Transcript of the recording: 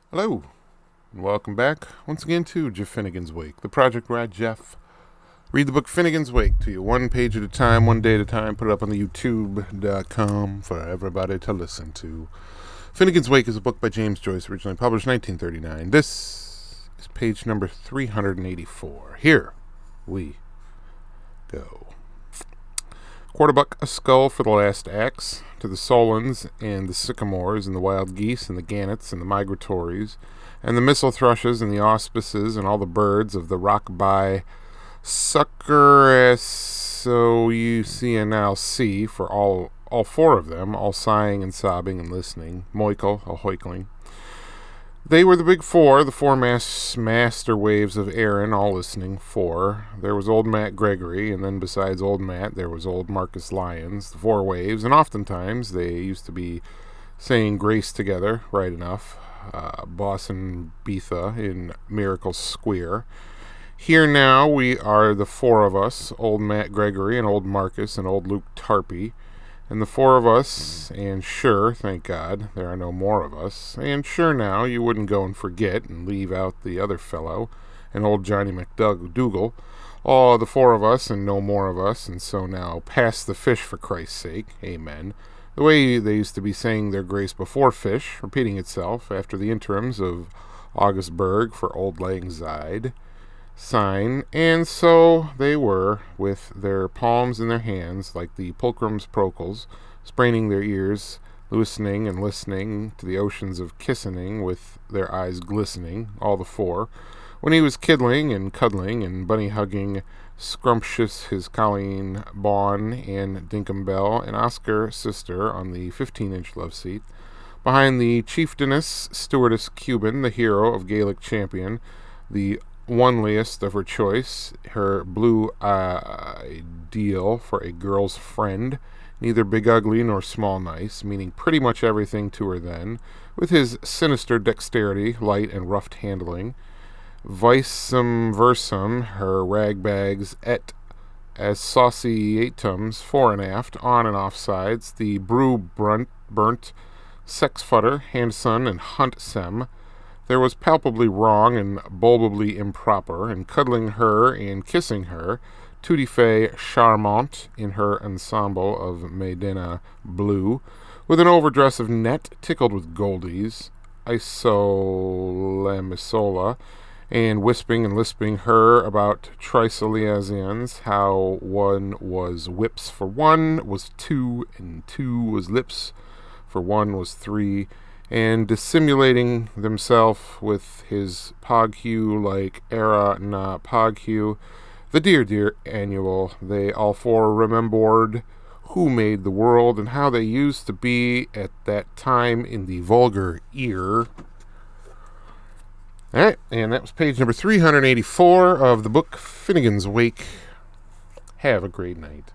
Hello, and welcome back once again to Jeff Finnegan's Wake, the project where I, Jeff, read the book Finnegan's Wake to you one page at a time, one day at a time, put it up on the YouTube.com for everybody to listen to. Finnegan's Wake is a book by James Joyce, originally published in 1939. This is page number 384. Here we go. Quarterbuck, a skull for the last axe, to the Solons and the sycamores and the wild geese and the gannets and the migratories and the missel thrushes and the auspices and all the birds of the rock-by sucker S-O-U-C-N-L-C for all four of them, all sighing and sobbing and listening, moikel, a hoikling. They were the big four, the four master waves of Aaron, all listening. Four. There was old Matt Gregory, and then besides old Matt, there was old Marcus Lyons, the four waves, and oftentimes they used to be saying grace together, right enough. Boss and Betha in Miracle Square. Here now we are the four of us, old Matt Gregory and old Marcus and old Luke Tarpey. And the four of us, and sure, thank God, there are no more of us, and sure now, you wouldn't go and forget and leave out the other fellow, and old Johnny McDougal, all the four of us and no more of us, and so now, pass the fish for Christ's sake, amen. The way they used to be saying their grace before fish, repeating itself after the interims of Augustburg for Old Lang Syne, and so they were, with their palms in their hands, like the Pulchrum's Procles, spraining their ears, loosening and listening to the oceans of kissening, with their eyes glistening, all the four, when he was kiddling and cuddling and bunny-hugging Scrumptious his Colleen Bawn and Dinkum Bell and Oscar sister on the 15-inch love seat, behind the chieftainess, stewardess Cuban, the hero of Gaelic champion, the oneliest of her choice, her blue ideal for a girl's friend, neither big ugly nor small nice, meaning pretty much everything to her then, with his sinister dexterity, light and rough handling, vicem versum, her ragbags et as sauciatums, fore and aft, on and off sides, the brew burnt, sex futter, handson and hunt sem. There was palpably wrong and bulbably improper in cuddling her and kissing her, tout à fait charmante in her ensemble of Medina blue, with an overdress of net tickled with goldies, isolamisola, and wisping and lisping her about trisoliazians, how one was whips for one was two, and two was lips for one was three, and dissimulating themself with his poghew like era na poghew, the dear annual, they all four remembered who made the world and how they used to be at that time in the vulgar ear. Alright, and that was page number 384 of the book Finnegan's Wake. Have a great night.